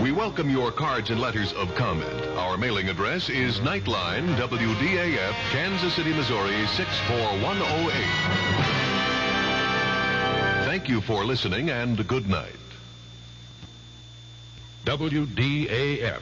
We welcome your cards and letters of comment. Our mailing address is Nightline, WDAF, Kansas City, Missouri, 64108. Thank you for listening, and good night. WDAF,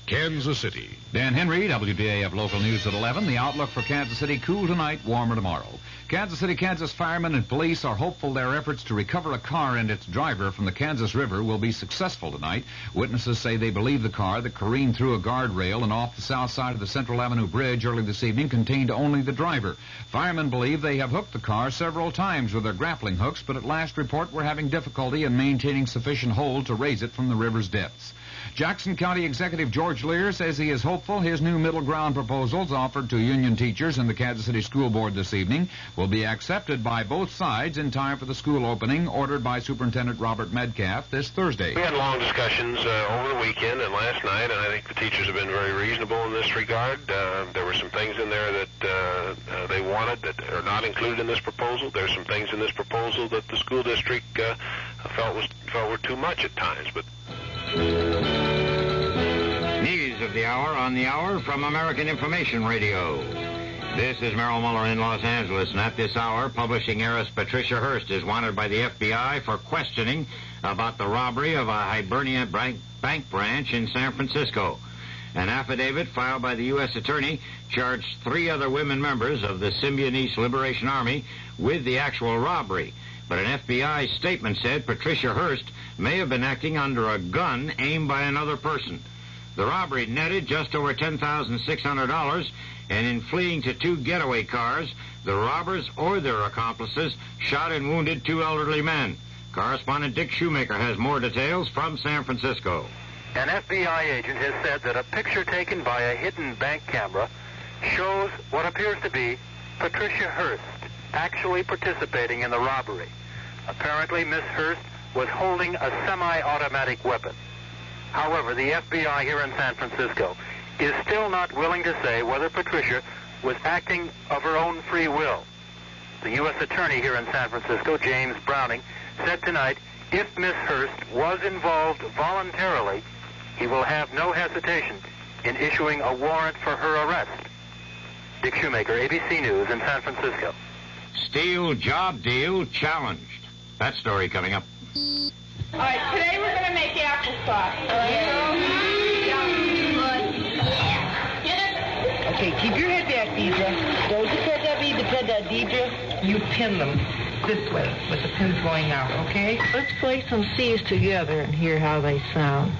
Kansas City. Dan Henry, WDAF Local News at 11. The outlook for Kansas City: cool tonight, warmer tomorrow. Kansas City, Kansas firemen and police are hopeful their efforts to recover a car and its driver from the Kansas River will be successful tonight. Witnesses say they believe the car that careened through a guardrail and off the south side of the Central Avenue Bridge early this evening contained only the driver. Firemen believe they have hooked the car several times with their grappling hooks, but at last report were having difficulty in maintaining sufficient hold to raise it from the river's depths. Jackson County Executive George Lear says he is hopeful his new middle ground proposals offered to union teachers and the Kansas City School Board this evening will be accepted by both sides in time for the school opening ordered by Superintendent Robert Metcalf this Thursday. We had long discussions over the weekend and last night, and I think the teachers have been very reasonable in this regard. There were some things in there that they wanted that are not included in this proposal. There's some things in this proposal that the school district felt were too much at times, but... News of the hour on the hour from American Information Radio. This is Merrill Muller in Los Angeles, and at this hour, publishing heiress Patricia Hearst is wanted by the FBI for questioning about the robbery of a Hibernia bank branch in San Francisco. An affidavit filed by the U.S. Attorney charged 3 other women members of the Symbionese Liberation Army with the actual robbery. But an FBI statement said Patricia Hearst may have been acting under a gun aimed by another person. The robbery netted just over $10,600, and in fleeing to 2 getaway cars, the robbers or their accomplices shot and wounded 2 elderly men. Correspondent Dick Shoemaker has more details from San Francisco. An FBI agent has said that a picture taken by a hidden bank camera shows what appears to be Patricia Hearst actually participating in the robbery. Apparently, Miss Hearst was holding a semi-automatic weapon. However, the FBI here in San Francisco is still not willing to say whether Patricia was acting of her own free will. The U.S. Attorney here in San Francisco, James Browning, said tonight if Miss Hearst was involved voluntarily, he will have no hesitation in issuing a warrant for her arrest. Dick Shoemaker, ABC News in San Francisco. Steel job deal challenged. That story coming up. All right, today we're going to make applesauce. Okay, keep your head back, Deidre. Those who said that Deidre, you pin them this way with the pins going out, okay? Let's play some C's together and hear how they sound.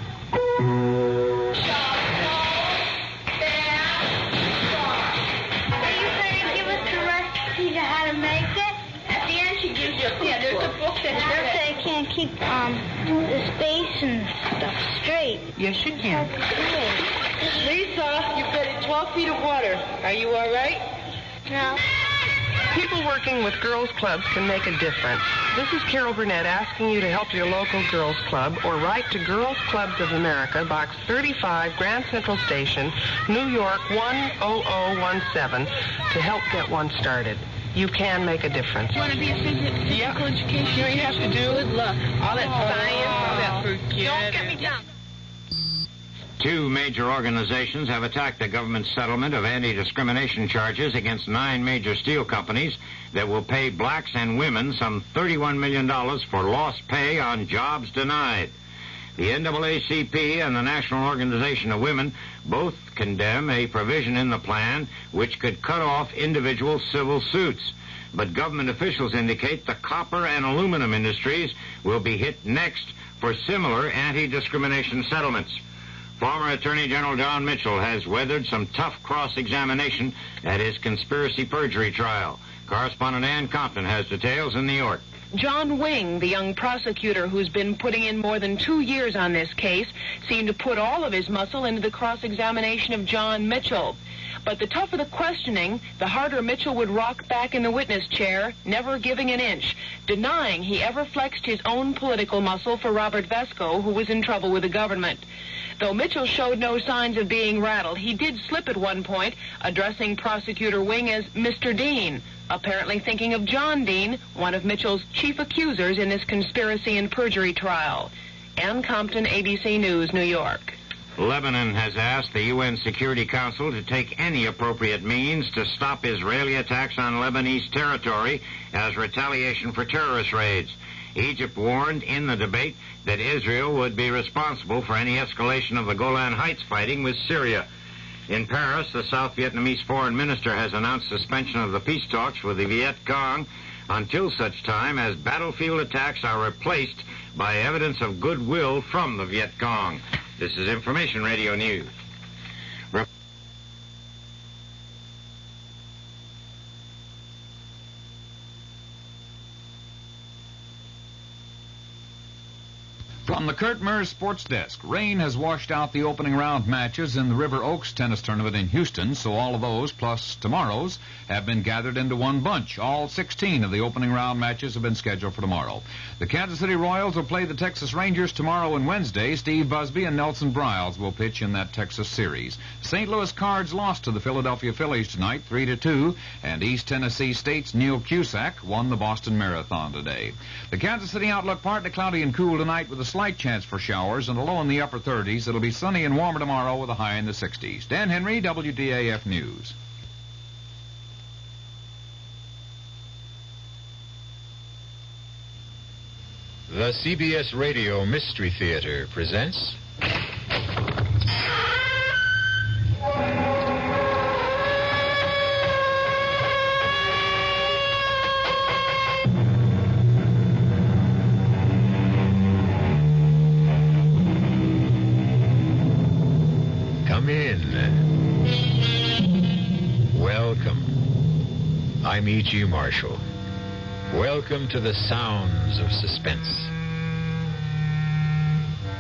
I can't keep the space and stuff straight. Yes, you can. Lisa, you've got 12 feet of water. Are you all right? No. People working with girls' clubs can make a difference. This is Carol Burnett asking you to help your local girls' club or write to Girls Clubs of America, Box 35, Grand Central Station, New York 10017, to help get one started. You can make a difference. You want to be a physical education? You know you have to do? Good luck. All that science, all that forget. Don't get me down. 2 major organizations have attacked the government's settlement of anti-discrimination charges against 9 major steel companies that will pay blacks and women some $31 million for lost pay on jobs denied. The NAACP and the National Organization of Women both condemn a provision in the plan which could cut off individual civil suits. But government officials indicate the copper and aluminum industries will be hit next for similar anti-discrimination settlements. Former Attorney General John Mitchell has weathered some tough cross-examination at his conspiracy perjury trial. Correspondent Ann Compton has details in New York. John Wing, the young prosecutor who's been putting in more than 2 years on this case, seemed to put all of his muscle into the cross-examination of John Mitchell. But the tougher the questioning, the harder Mitchell would rock back in the witness chair, never giving an inch, denying he ever flexed his own political muscle for Robert Vesco, who was in trouble with the government. Though Mitchell showed no signs of being rattled, he did slip at one point, addressing Prosecutor Wing as Mr. Dean, apparently thinking of John Dean, one of Mitchell's chief accusers in this conspiracy and perjury trial. Ann Compton, ABC News, New York. Lebanon has asked the UN Security Council to take any appropriate means to stop Israeli attacks on Lebanese territory as retaliation for terrorist raids. Egypt warned in the debate that Israel would be responsible for any escalation of the Golan Heights fighting with Syria. In Paris, the South Vietnamese foreign minister has announced suspension of the peace talks with the Viet Cong until such time as battlefield attacks are replaced by evidence of goodwill from the Viet Cong. This is Information Radio News. From the Kurt Murs Sports Desk, rain has washed out the opening round matches in the River Oaks tennis tournament in Houston, so all of those, plus tomorrow's, have been gathered into one bunch. All 16 of the opening round matches have been scheduled for tomorrow. The Kansas City Royals will play the Texas Rangers tomorrow and Wednesday. Steve Busby and Nelson Briles will pitch in that Texas series. St. Louis Cards lost to the Philadelphia Phillies tonight, 3-2, and East Tennessee State's Neil Cusack won the Boston Marathon today. The Kansas City outlook partly cloudy and cool tonight with a slight chance for showers and a low in the upper 30s. It'll be sunny and warmer tomorrow with a high in the 60s. Dan Henry, WDAF News. The CBS Radio Mystery Theater presents... Come in. Welcome. I'm E.G. Marshall. Welcome to the sounds of suspense.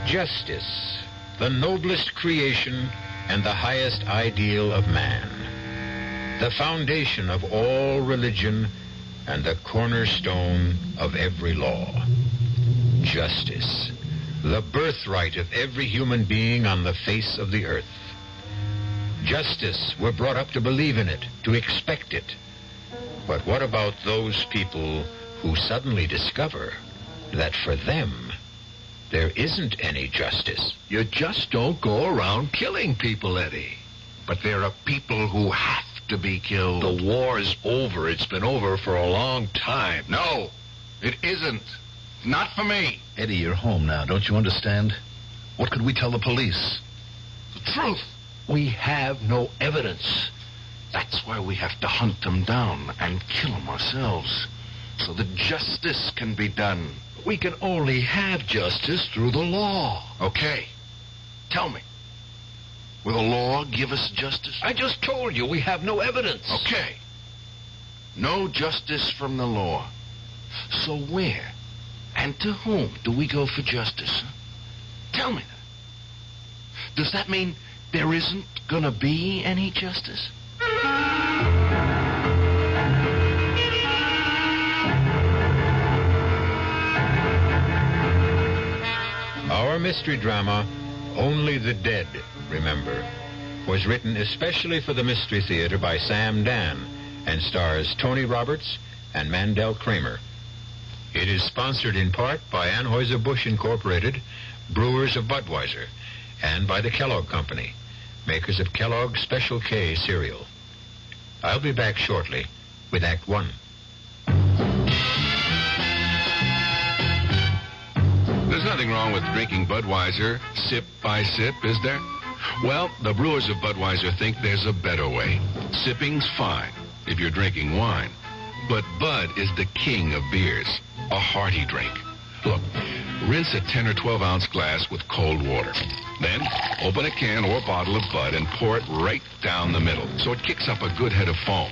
Justice, the noblest creation and the highest ideal of man. The foundation of all religion and the cornerstone of every law. Justice, the birthright of every human being on the face of the earth. Justice, we're brought up to believe in it, to expect it. But what about those people who suddenly discover that for them, there isn't any justice? You just don't go around killing people, Eddie. But there are people who have to be killed. The war's over. It's been over for a long time. No, it isn't. Not for me. Eddie, you're home now. Don't you understand? What could we tell the police? The truth. We have no evidence. That's why we have to hunt them down and kill them ourselves, so that justice can be done. We can only have justice through the law. Okay. Tell me. Will the law give us justice? I just told you we have no evidence. Okay. No justice from the law. So where and to whom do we go for justice? Tell me that. Does that mean there isn't gonna be any justice? Our mystery drama, Only the Dead Remember, was written especially for the Mystery Theater by Sam Dan and stars Tony Roberts and Mandel Kramer. It is sponsored in part by Anheuser-Busch Incorporated, brewers of Budweiser, and by the Kellogg Company, makers of Kellogg's Special K cereal. I'll be back shortly with Act One. There's nothing wrong with drinking Budweiser sip by sip, is there? Well, the brewers of Budweiser think there's a better way. Sipping's fine if you're drinking wine, but Bud is the king of beers, a hearty drink. Look, rinse a 10 or 12 ounce glass with cold water. Then open a can or bottle of Bud and pour it right down the middle so it kicks up a good head of foam.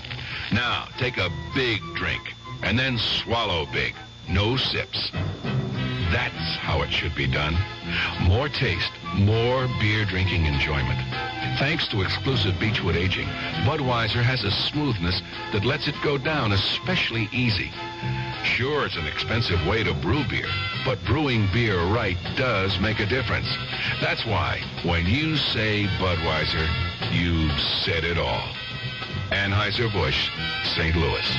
Now, take a big drink and then swallow big. No sips. That's how it should be done. More taste, more beer drinking enjoyment. Thanks to exclusive Beechwood aging, Budweiser has a smoothness that lets it go down especially easy. Sure, it's an expensive way to brew beer, but brewing beer right does make a difference. That's why when you say Budweiser, you've said it all. Anheuser-Busch, St. Louis.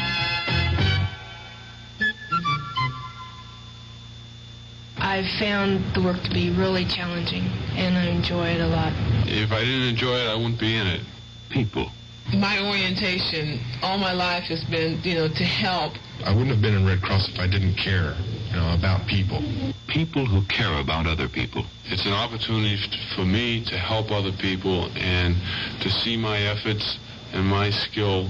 I I've found the work to be really challenging, and I enjoy it a lot. If I didn't enjoy it, I wouldn't be in it. People. My orientation all my life has been, to help. I wouldn't have been in Red Cross if I didn't care, about people. People who care about other people. It's an opportunity for me to help other people and to see my efforts and my skill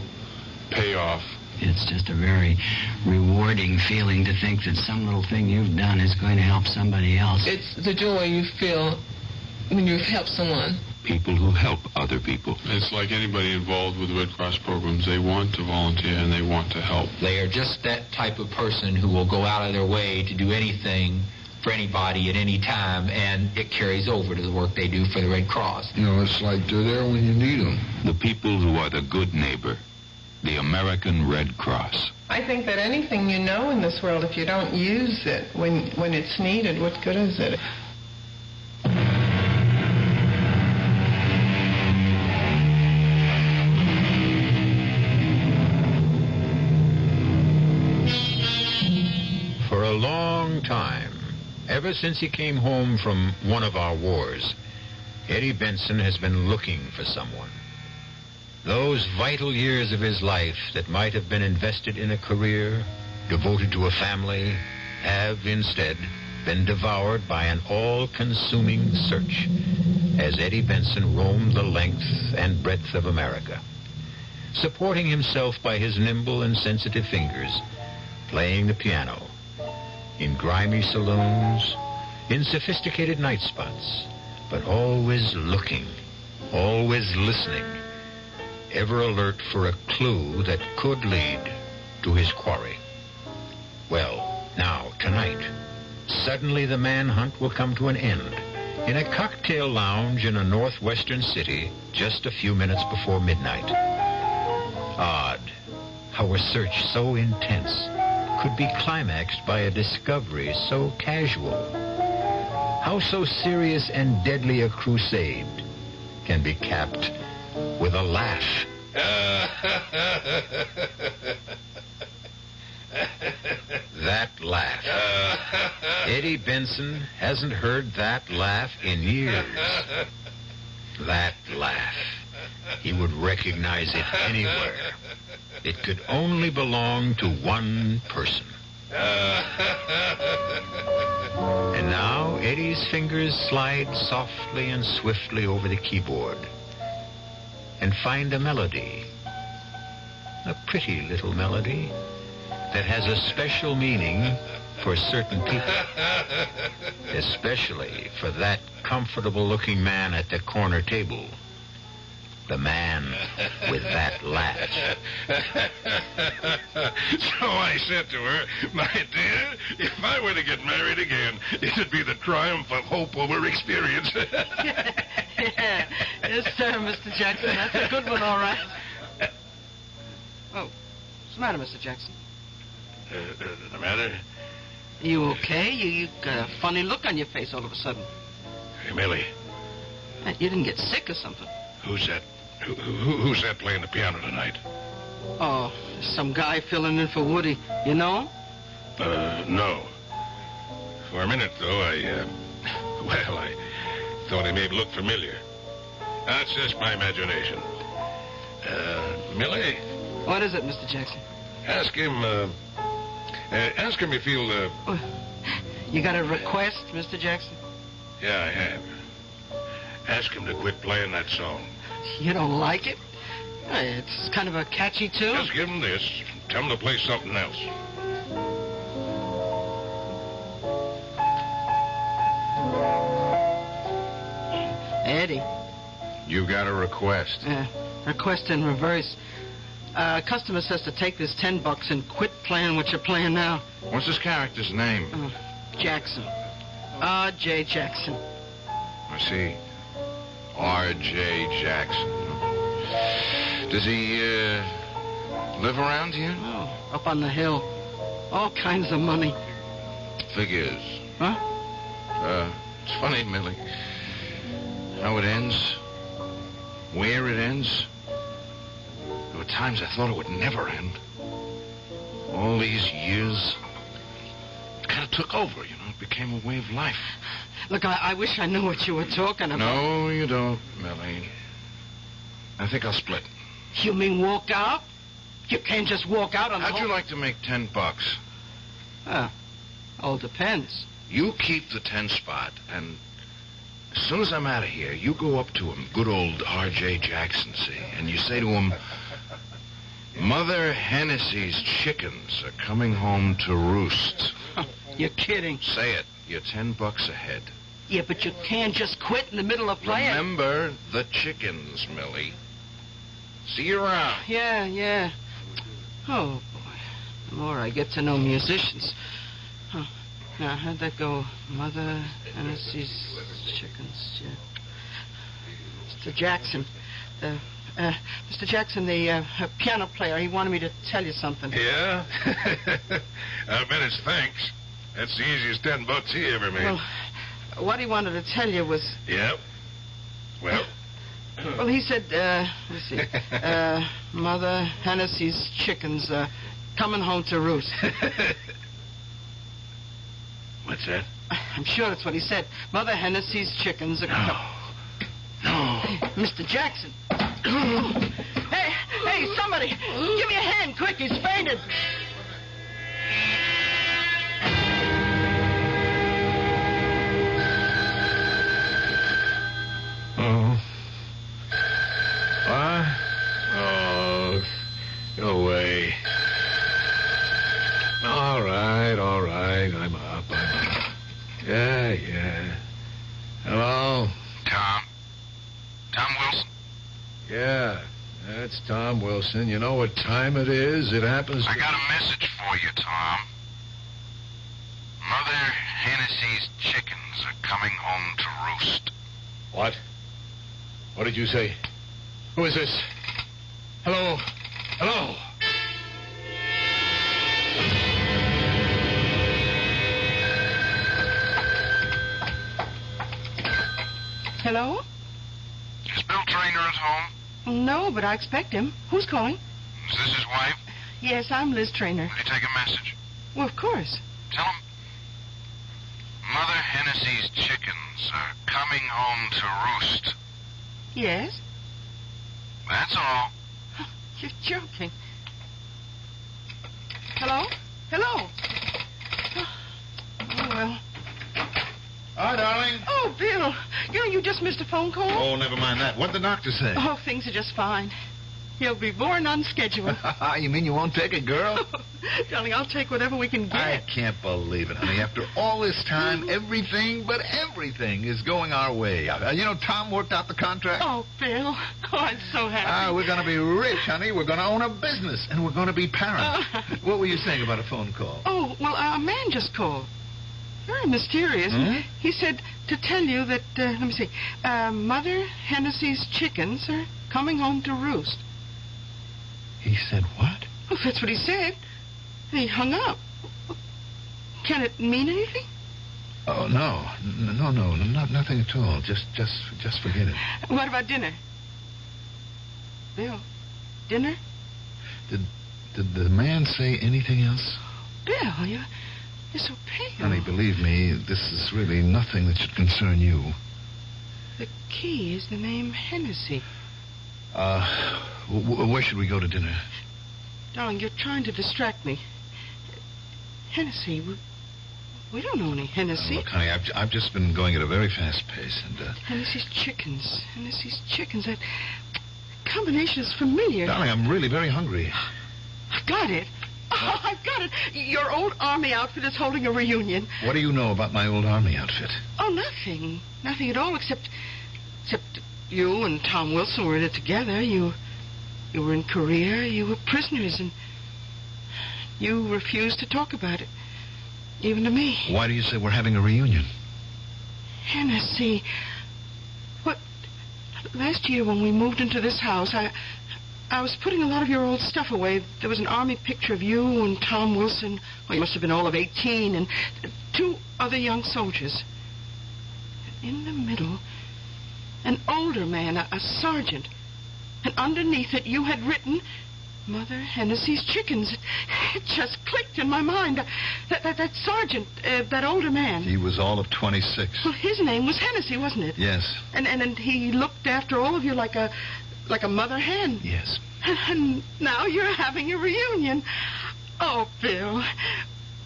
pay off. It's just a very rewarding feeling to think that some little thing you've done is going to help somebody else. It's the joy you feel when you've helped someone. People who help other people. It's like anybody involved with Red Cross programs. They want to volunteer and they want to help. They are just that type of person who will go out of their way to do anything for anybody at any time, and it carries over to the work they do for the Red Cross. It's like they're there when you need them. The people who are the good neighbor. The American Red Cross. I think that anything you know in this world, if you don't use it when it's needed, what good is it? For a long time, ever since he came home from one of our wars, Eddie Benson has been looking for someone. Those vital years of his life that might have been invested in a career, devoted to a family, have instead been devoured by an all-consuming search as Eddie Benson roamed the length and breadth of America, supporting himself by his nimble and sensitive fingers, playing the piano, in grimy saloons, in sophisticated night spots, but always looking, always listening, ever alert for a clue that could lead to his quarry. Well, now, tonight, suddenly the manhunt will come to an end in a cocktail lounge in a northwestern city just a few minutes before midnight. Odd how a search so intense could be climaxed by a discovery so casual. How so serious and deadly a crusade can be capped with a laugh. That laugh. Eddie Benson hasn't heard that laugh in years. That laugh. He would recognize it anywhere. It could only belong to one person. And now Eddie's fingers slide softly and swiftly over the keyboard and find a melody. A pretty little melody that has a special meaning for certain people. Especially for that comfortable-looking man at the corner table. The man with that laugh. So I said to her, my dear, if I were to get married again, it'd be the triumph of hope over experience. Yeah. Yes, sir, Mr. Jackson. That's a good one, all right. Oh, what's the matter, Mr. Jackson? The matter? You okay? You got a funny look on your face all of a sudden. Hey, Millie. You didn't get sick or something. Who's that? Who's that playing the piano tonight? Oh, some guy filling in for Woody. You know him? No. For a minute, though, I thought he may look familiar. That's just my imagination. Millie? What is it, Mr. Jackson? Ask him if he'll, You got a request, Mr. Jackson? Yeah, I have. Ask him to quit playing that song. You don't like it? It's kind of a catchy tune. Just give him this. Tell him to play something else. Eddie. You got a request. Request in reverse. Customer says to take this $10 and quit playing what you're playing now. What's this character's name? Jackson. R.J. Jackson. I see. R.J. Jackson. Does he, live around here? Oh, up on the hill. All kinds of money. Figures. Huh? It's funny, Millie. How it ends. Where it ends. There were times I thought it would never end. All these years, it kind of took over, it became a way of life. Look, I wish I knew what you were talking about. No, you don't, Millie. I think I'll split. You mean walk out? You can't just walk out on the How'd you like to make $10? All depends. You keep the 10 spot, and as soon as I'm out of here, you go up to him, good old R.J. Jackson, see, and you say to him, Mother Hennessy's chickens are coming home to roost. You're kidding. Say it. You're $10 ahead. Yeah, but you can't just quit in the middle of playing. Remember the chickens, Millie. See you around. Yeah. Oh, boy. The more I get to know musicians. Oh, now, how'd that go? Mother Hennessy's chickens. Yeah. Mr. Jackson. Mr. Jackson, the piano player, he wanted me to tell you something. Yeah? I bet it's thanks. That's the easiest $10 he ever made. Well, what he wanted to tell you was... Yep. Well? Well, he said, let's see, Mother Hennessy's chickens coming home to roost. What's that? I'm sure that's what he said. Mother Hennessy's chickens are... No. Hey, Mr. Jackson. Hey, somebody, give me a hand, quick, he's fainted. Oh. What? Oh, go away. All right, I'm up. Yeah. Hello? Tom Wilson? Yeah, that's Tom Wilson. You know what time it is? It happens... I got a message for you, Tom. Mother Hennessy's chickens are coming home to roost. What? What did you say? Who is this? Hello? Hello? Is Bill Traynor at home? No, but I expect him. Who's calling? Is this his wife? Yes, I'm Liz Traynor. Will you take a message? Well, of course. Tell him Mother Hennessy's chickens are coming home to roost. Yes? That's all. You're joking. Hello? Oh, well. Hi, darling. Oh, Bill. You just missed a phone call? Oh, never mind that. What'd the doctor say? Oh, things are just fine. He'll be born on schedule. You mean you won't take it, girl? Darling, I'll take whatever we can get. I can't believe it, honey. After all this time, everything is going our way. Tom worked out the contract. Oh, Bill. Oh, I'm so happy. We're going to be rich, honey. We're going to own a business, and we're going to be parents. What were you saying about a phone call? Oh, well, a man just called. Very mysterious. Hmm? He said to tell you that, let me see, Mother Hennessy's chickens are coming home to roost. He said what? Well, that's what he said. He hung up. Can it mean anything? Oh, no, nothing at all. Just forget it. What about dinner? Bill, dinner? Did the man say anything else? Bill, you're so pale. Honey, believe me, this is really nothing that should concern you. The key is the name Hennessy. Where should we go to dinner? Darling, you're trying to distract me. Hennessy, we don't know any Hennessy. Look, honey, I've just been going at a very fast pace, and... Hennessy's chickens. That combination is familiar. Darling, I'm really very hungry. I've got it. Oh, I've got it. Your old army outfit is holding a reunion. What do you know about my old army outfit? Oh, nothing. Nothing at all, except you and Tom Wilson were in it together. You were in Korea. You were prisoners, and you refused to talk about it, even to me. Why do you say we're having a reunion? Hennessy. Last year when we moved into this house, I was putting a lot of your old stuff away. There was an army picture of you and Tom Wilson. Well, you must have been all of 18, and 2 other young soldiers. In the middle, an older man, a sergeant. And underneath it, you had written, Mother Hennessy's chickens. It just clicked in my mind. That sergeant, that older man. He was all of 26. Well, his name was Hennessy, wasn't it? Yes. And he looked after all of you like a mother hen. Yes. And now you're having a reunion. Oh, Bill,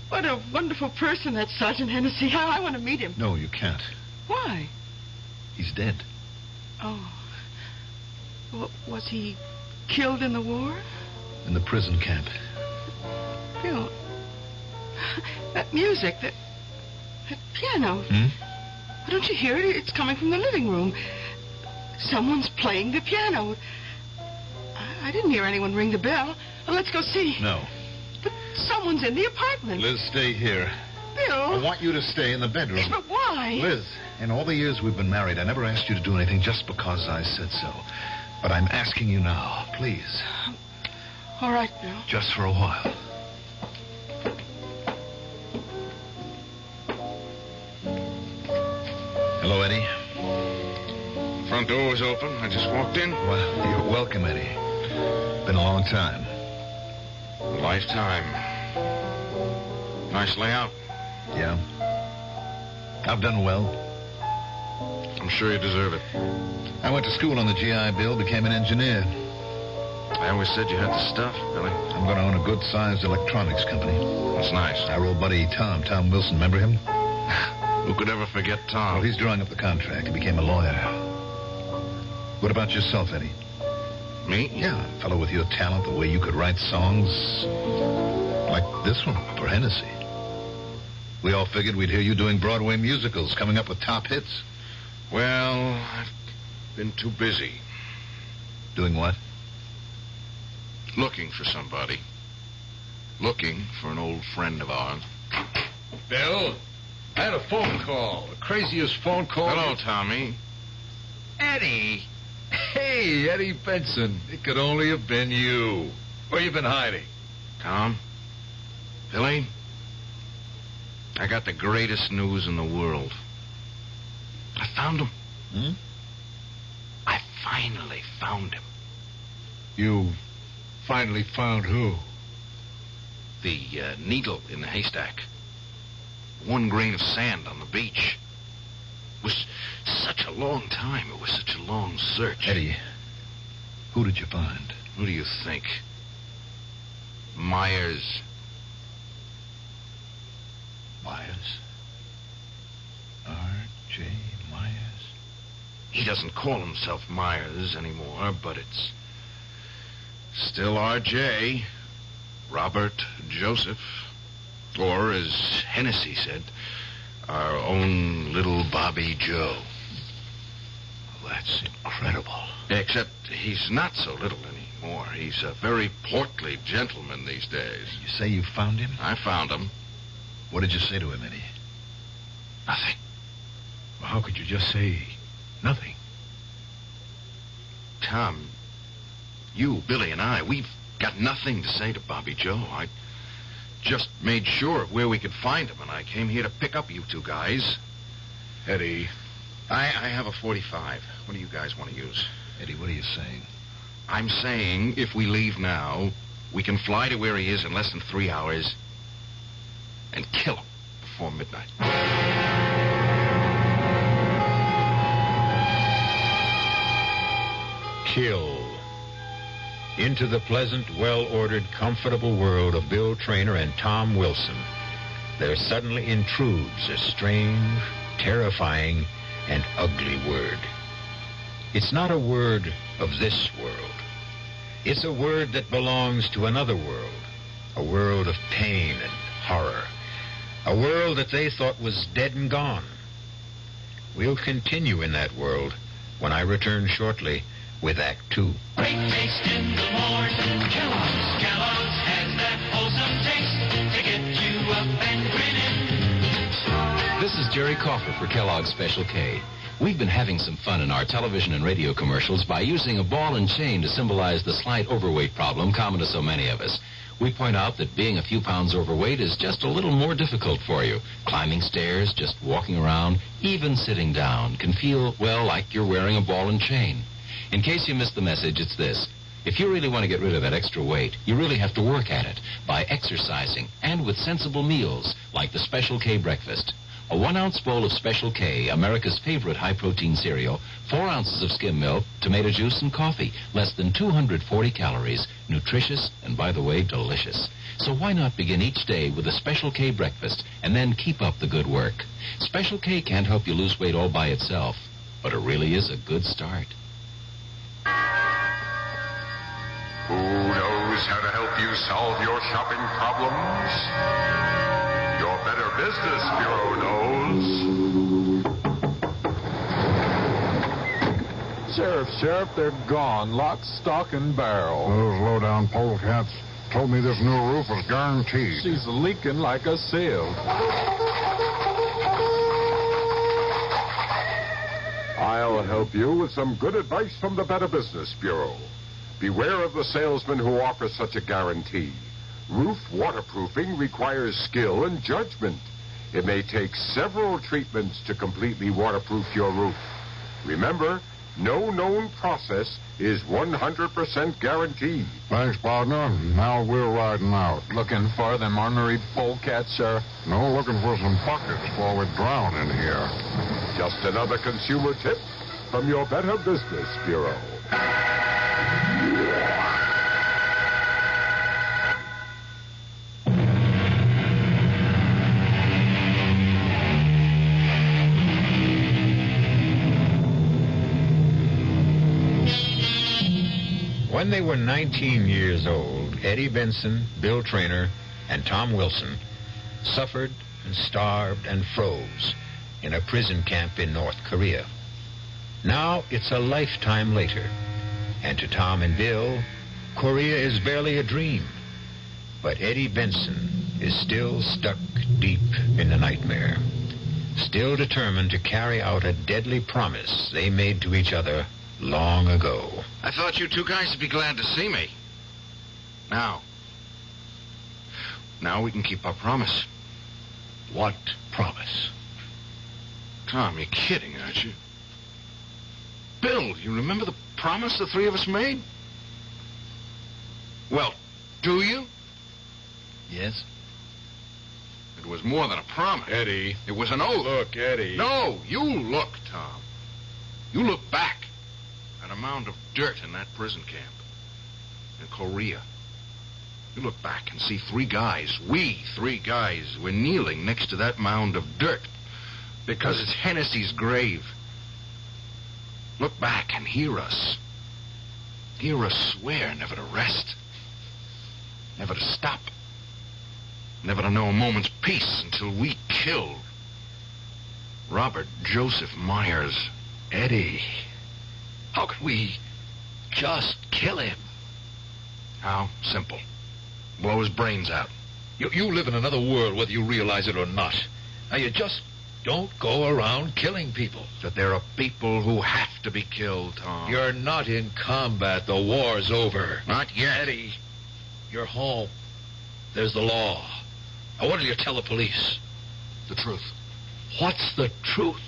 what a wonderful person that Sergeant Hennessy. I want to meet him. No, you can't. Why? He's dead. Oh. Was he killed in the war? In the prison camp. Bill, that music, that piano. Don't you hear it? It's coming from the living room. Someone's playing the piano. I didn't hear anyone ring the bell. Well, let's go see. No. But someone's in the apartment. Liz, stay here. Bill. I want you to stay in the bedroom. Yes, but why? Liz, in all the years we've been married, I never asked you to do anything just because I said so. But I'm asking you now, please. All right, Bill. Just for a while. Hello, Eddie. Front door was open. I just walked in. Well, you're welcome, Eddie. Been a long time. A lifetime. Nice layout. Yeah. I've done well. I'm sure you deserve it. I went to school on the GI Bill, became an engineer. I always said you had the stuff, Billy. I'm going to own a good-sized electronics company. That's nice. Our old buddy Tom Wilson, remember him? Who could ever forget Tom? Well, he's drawing up the contract. He became a lawyer. What about yourself, Eddie? Me? Yeah, a fellow with your talent, the way you could write songs like this one for Hennessy. We all figured we'd hear you doing Broadway musicals, coming up with top hits. Well, I've been too busy. Doing what? Looking for somebody. Looking for an old friend of ours. Bill, I had a phone call. The craziest phone call. Hello, Tommy. Eddie. Hey, Eddie Benson. It could only have been you. Where you been hiding? Tom? Billy? I got the greatest news in the world. I found him. I finally found him. You finally found who? The needle in the haystack. One grain of sand on the beach. It was such a long time. It was such a long search. Eddie, who did you find? Who do you think? Myers. Myers? R.J. Myers? He doesn't call himself Myers anymore, but it's still R.J. Robert Joseph. Or, as Hennessy said, our own little Bobby Joe. Well, that's incredible. Except he's not so little anymore. He's a very portly gentleman these days. You say you found him? I found him. What did you say to him, Eddie? Nothing. Well, how could you just say nothing? Tom, you, Billy, and I, we've got nothing to say to Bobby Joe. I just made sure of where we could find him, and I came here to pick up you two guys. Eddie. I have a .45. What do you guys want to use? Eddie, what are you saying? I'm saying if we leave now, we can fly to where he is in less than 3 hours and kill him before midnight. Kill. Into the pleasant, well-ordered, comfortable world of Bill Traynor and Tom Wilson, there suddenly intrudes a strange, terrifying, and ugly word. It's not a word of this world. It's a word that belongs to another world, a world of pain and horror, a world that they thought was dead and gone. We'll continue in that world when I return shortly with Act 2. Great taste in the morning. Kellogg's has that wholesome taste to get you up and grinning. This is Jerry Coffer for Kellogg's Special K. We've been having some fun in our television and radio commercials by using a ball and chain to symbolize the slight overweight problem common to so many of us. We point out that being a few pounds overweight is just a little more difficult for you. Climbing stairs, just walking around, even sitting down can feel, well, like you're wearing a ball and chain. In case you missed the message, it's this. If you really want to get rid of that extra weight, you really have to work at it by exercising and with sensible meals like the Special K breakfast. A 1-ounce bowl of Special K, America's favorite high-protein cereal, 4 ounces of skim milk, tomato juice, and coffee. Less than 240 calories. Nutritious and, by the way, delicious. So why not begin each day with a Special K breakfast and then keep up the good work? Special K can't help you lose weight all by itself, but it really is a good start. Who knows how to help you solve your shopping problems? Your Better Business Bureau knows. Sheriff, they're gone. Lock, stock, and barrel. Those low-down polecats told me this new roof was guaranteed. She's leaking like a sieve. I'll help you with some good advice from the Better Business Bureau. Beware of the salesman who offers such a guarantee. Roof waterproofing requires skill and judgment. It may take several treatments to completely waterproof your roof. Remember, no known process is 100% guaranteed. Thanks, partner. Now we're riding out. Looking for them ornery polecats, Sheriff? No, looking for some buckets before we drown in here. Just another consumer tip from your Better Business Bureau. When they were 19 years old, Eddie Benson, Bill Traynor, and Tom Wilson suffered and starved and froze in a prison camp in North Korea. Now it's a lifetime later, and to Tom and Bill, Korea is barely a dream. But Eddie Benson is still stuck deep in the nightmare, still determined to carry out a deadly promise they made to each other long ago. I thought you two guys would be glad to see me. Now we can keep our promise. What promise? Tom, you're kidding, aren't you? Bill, you remember the promise the three of us made? Well, do you? Yes. It was more than a promise. Eddie. It was an oath. Look, Eddie. No, you look, Tom. You look back at a mound of dirt in that prison camp in Korea. You look back and see three guys. We three guys were kneeling next to that mound of dirt because it's Hennessy's grave. Look back and hear us. Hear us swear never to rest, never to stop, never to know a moment's peace until we killed Robert Joseph Myers. Eddie, how could we just kill him? How? Simple. Blow his brains out. You live in another world, whether you realize it or not. Now, you just don't go around killing people. That there are people who have to be killed, Tom. You're not in combat. The war's over. Not yet. Eddie, you're home. There's the law. Now, what'll you tell the police? The truth. What's the truth?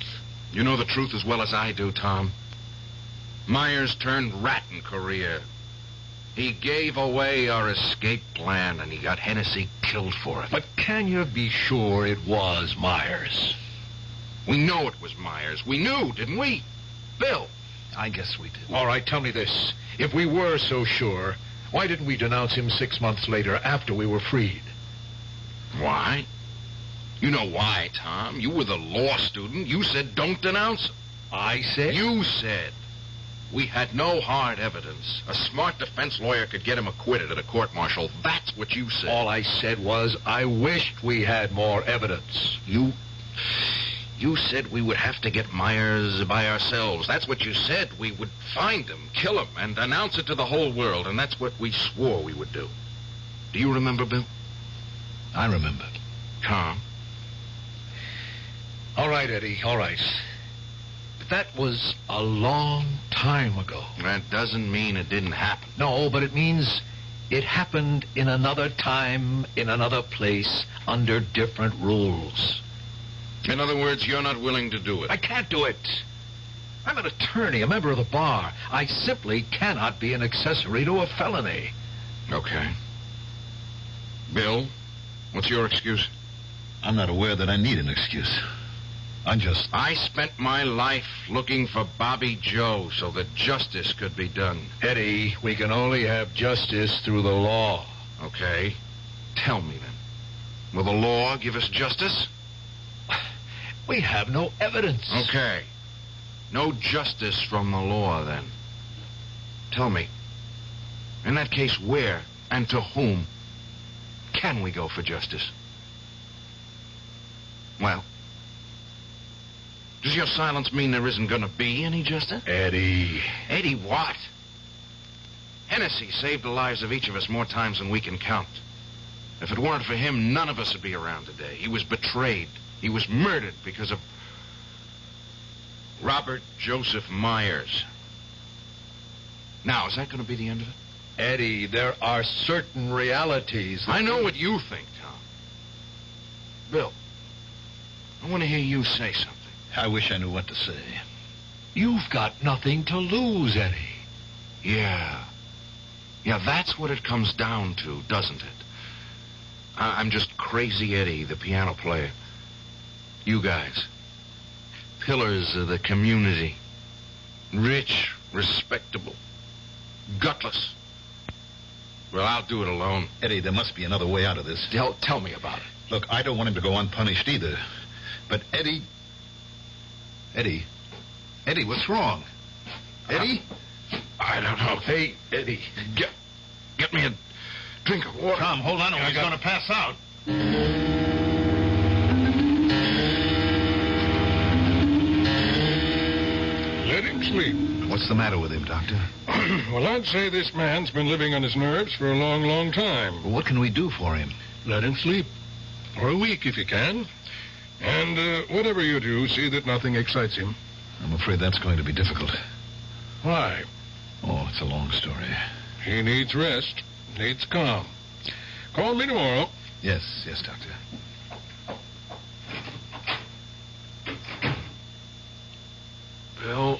You know the truth as well as I do, Tom. Myers turned rat in Korea. He gave away our escape plan, and he got Hennessy killed for it. But can you be sure it was Myers? We know it was Myers. We knew, didn't we? Bill. I guess we did. All right, tell me this. If we were so sure, why didn't we denounce him 6 months later after we were freed? Why? You know why, Tom. You were the law student. You said don't denounce him. I said? You said. We had no hard evidence. A smart defense lawyer could get him acquitted at a court-martial. That's what you said. All I said was I wished we had more evidence. You said we would have to get Myers by ourselves. That's what you said. We would find him, kill him, and announce it to the whole world. And that's what we swore we would do. Do you remember, Bill? I remember. Tom? All right, Eddie, all right. But that was a long time ago. That doesn't mean it didn't happen. No, but it means it happened in another time, in another place, under different rules. In other words, you're not willing to do it. I can't do it. I'm an attorney, a member of the bar. I simply cannot be an accessory to a felony. Okay. Bill, what's your excuse? I'm not aware that I need an excuse. I spent my life looking for Bobby Joe so that justice could be done. Eddie, we can only have justice through the law. Okay. Tell me then. Will the law give us justice? We have no evidence. Okay. No justice from the law, then. Tell me, in that case, where and to whom can we go for justice? Well, does your silence mean there isn't going to be any justice? Eddie. Eddie what? Hennessy saved the lives of each of us more times than we can count. If it weren't for him, none of us would be around today. He was betrayed. He was murdered because of Robert Joseph Myers. Now, is that going to be the end of it? Eddie, there are certain realities. I know what you think, Tom. Bill, I want to hear you say something. I wish I knew what to say. You've got nothing to lose, Eddie. Yeah. Yeah, that's what it comes down to, doesn't it? I'm just Crazy Eddie, the piano player. You guys, pillars of the community. Rich, respectable, gutless. Well, I'll do it alone. Eddie, there must be another way out of this. Tell me about it. Look, I don't want him to go unpunished either. But Eddie, what's wrong? Eddie? I don't know. Hey, Eddie, get me a drink of water. Tom, hold on, or he's going to pass out. Let him sleep. What's the matter with him, Doctor? Well, I'd say this man's been living on his nerves for a long, long time. Well, what can we do for him? Let him sleep. For a week, if you can. And whatever you do, see that nothing excites him. I'm afraid that's going to be difficult. Why? Oh, it's a long story. He needs rest. Needs calm. Call me tomorrow. Yes, Doctor. Bill.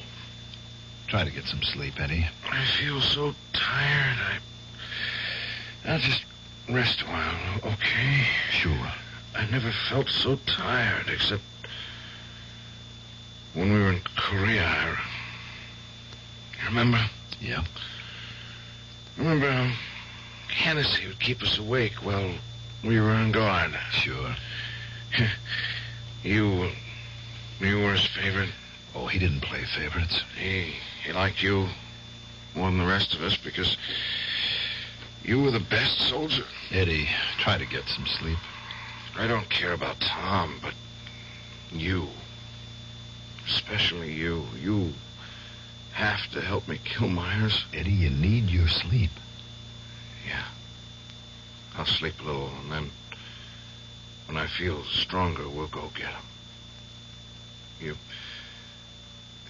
Try to get some sleep, Eddie. I feel so tired. I'll just rest a while, okay? Sure. I never felt so tired, except when we were in Korea. Remember? Yeah. Remember how Hennessy would keep us awake while we were on guard? Sure. You were his favorite? Oh, he didn't play favorites. He liked you more than the rest of us because you were the best soldier. Eddie, try to get some sleep. I don't care about Tom, but you, especially you have to help me kill Myers. Eddie, you need your sleep. Yeah. I'll sleep a little, and then when I feel stronger, we'll go get him. You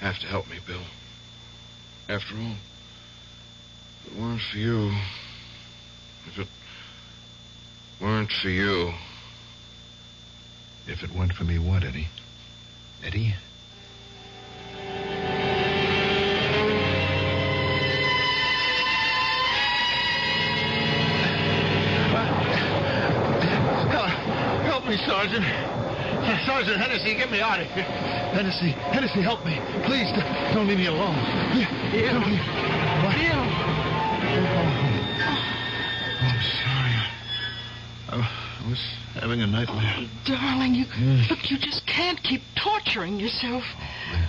have to help me, Bill. After all, if it weren't for you, if it weren't for you... If it weren't for me, what, Eddie? Eddie? Help me, Sergeant. Sergeant Hennessy, get me out of here. Hennessy, help me. Please, don't leave me alone. Bill. I'm sorry. I was having a nightmare. Oh, darling, look, you just can't keep torturing yourself. Oh,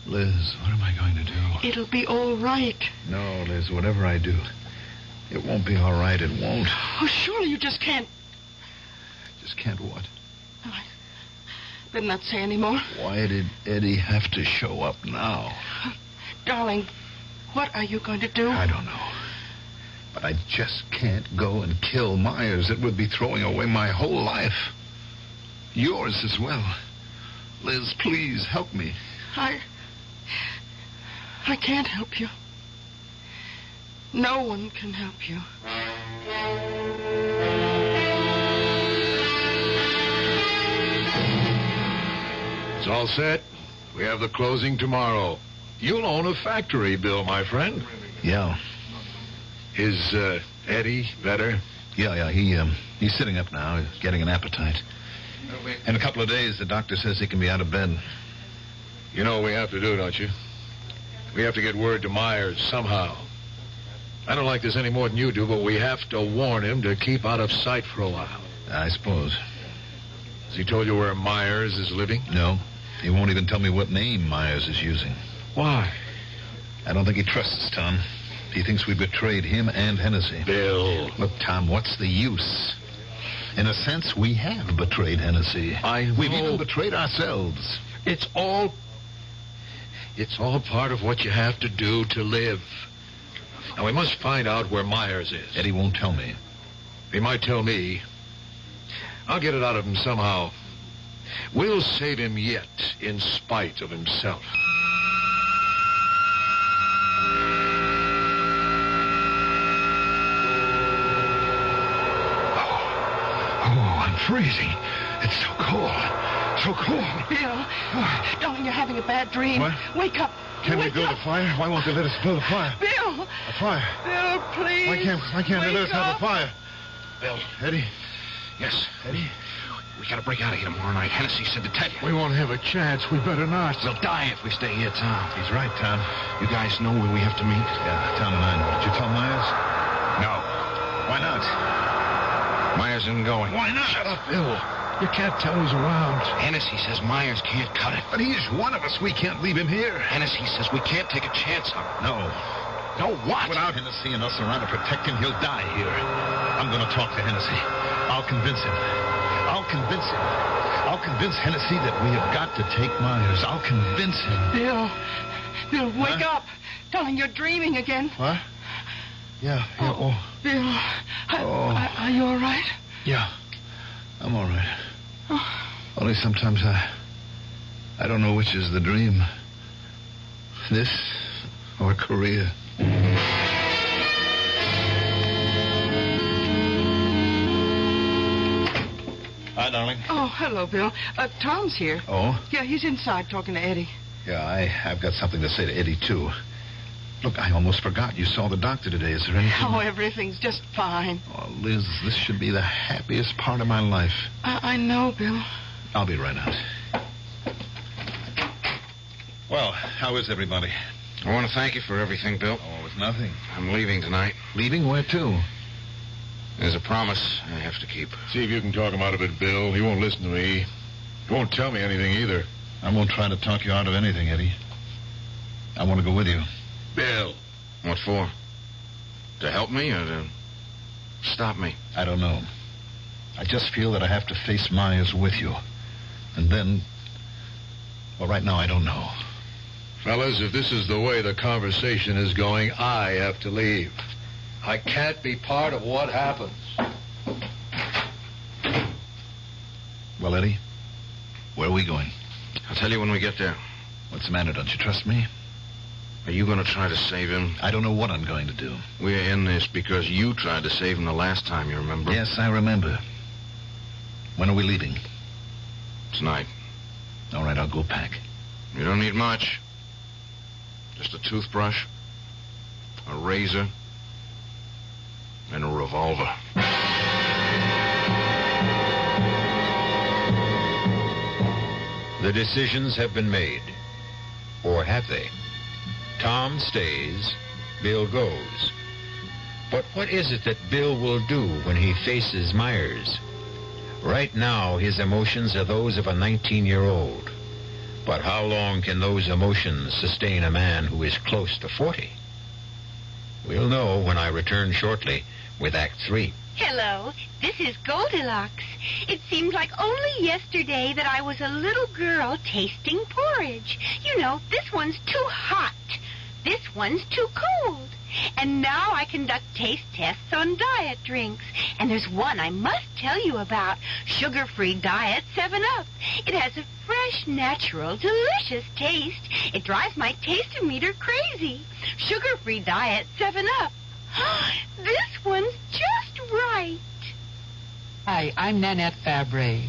Liz, what am I going to do? It'll be all right. No, Liz, whatever I do, it won't be all right. It won't. Oh, surely you just can't. Just can't what? I better not say any more. Why did Eddie have to show up now? Darling, what are you going to do? I don't know. But I just can't go and kill Myers. It would be throwing away my whole life. Yours as well. Liz, please help me. I can't help you. No one can help you. It's all set. We have the closing tomorrow. You'll own a factory, Bill, my friend. Yeah. Is Eddie better? Yeah, he's sitting up now. He's getting an appetite. In a couple of days, the doctor says he can be out of bed. You know what we have to do, don't you? We have to get word to Myers somehow. I don't like this any more than you do, but we have to warn him to keep out of sight for a while. I suppose. Has he told you where Myers is living? No. He won't even tell me what name Myers is using. Why? I don't think he trusts us, Tom. He thinks we betrayed him and Hennessy. Bill. Look, Tom, what's the use? In a sense, we have betrayed Hennessy. We've even betrayed ourselves. It's all part of what you have to do to live. Now, we must find out where Myers is. Eddie won't tell me. He might tell me. I'll get it out of him somehow. We'll save him yet, in spite of himself. Oh, I'm freezing. It's so cold. So cold. Bill, darling, you're having a bad dream. What? Wake up. Can we Wake build up. a fire? Why won't they let us build a fire? Bill! A fire? Bill, please. Why can't they let us have a fire? Bill. Eddie? Yes. Eddie? We gotta break out of here tomorrow night. Hennessy said to tell you. We won't have a chance. We better not. We'll die if we stay here, Tom. He's right, Tom. You guys know where we have to meet? Yeah, Tom and I know. Did you tell Myers? No. Why not? Myers isn't going. Why not? Shut up, Bill. You can't tell he's around. Hennessy says Myers can't cut it. But he's one of us. We can't leave him here. Hennessy says we can't take a chance on him. No. No what? Without Hennessy and us around to protect him, he'll die here. I'm going to talk to Hennessy. I'll convince him. I'll convince Hennessy that we have got to take Myers. I'll convince him. Bill, wake up. Darling, you're dreaming again. What? Yeah. Oh. Bill, are you all right? Yeah. I'm all right. Oh. Only sometimes I don't know which is the dream. This or Korea. Hi, darling. Oh, hello, Bill. Tom's here. Oh? Yeah, he's inside talking to Eddie. Yeah, I've got something to say to Eddie, too. Look, I almost forgot you saw the doctor today. Is there anything? Oh, everything's just fine. Oh, Liz, this should be the happiest part of my life. I know, Bill. I'll be right out. Well, how is everybody? I want to thank you for everything, Bill. Oh, it's nothing. I'm leaving tonight. Leaving? Where to? There's a promise I have to keep. See if you can talk him out of it, Bill. He won't listen to me. He won't tell me anything either. I won't try to talk you out of anything, Eddie. I want to go with you. Bill. What for? To help me or to stop me? I don't know. I just feel that I have to face Myers with you. And then... Well, right now, I don't know. Fellas, if this is the way the conversation is going, I have to leave. I can't be part of what happens. Well, Eddie, where are we going? I'll tell you when we get there. What's the matter? Don't you trust me? Are you going to try to save him? I don't know what I'm going to do. We're in this because you tried to save him the last time, you remember? Yes, I remember. When are we leaving? Tonight. All right, I'll go pack. You don't need much. Just a toothbrush, a razor, and a revolver. The decisions have been made. Or have they? Tom stays, Bill goes. But what is it that Bill will do when he faces Myers? Right now, his emotions are those of a 19-year-old. But how long can those emotions sustain a man who is close to 40? We'll know when I return shortly with Act 3. Hello, this is Goldilocks. It seems like only yesterday that I was a little girl tasting porridge. You know, this one's too hot. This one's too cold. And now I conduct taste tests on diet drinks. And there's one I must tell you about. Sugar-free Diet 7-Up. It has a fresh, natural, delicious taste. It drives my taste-o-meter crazy. Sugar-free Diet 7-Up. This one's just right. Hi, I'm Nanette Fabre.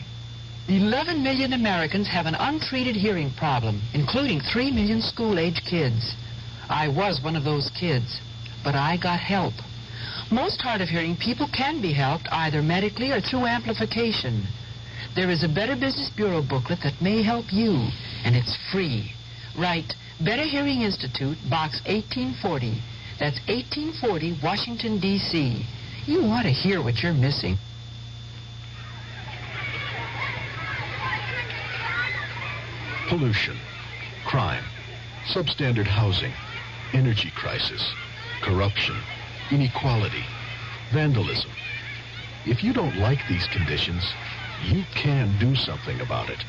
11 million Americans have an untreated hearing problem, including 3 million school-age kids. I was one of those kids, but I got help. Most hard of hearing people can be helped either medically or through amplification. There is a Better Business Bureau booklet that may help you, and it's free. Write Better Hearing Institute, Box 1840. That's 1840, Washington, D.C. You want to hear what you're missing. Pollution, crime, substandard housing, energy crisis, corruption, inequality, vandalism. If you don't like these conditions, you can do something about it.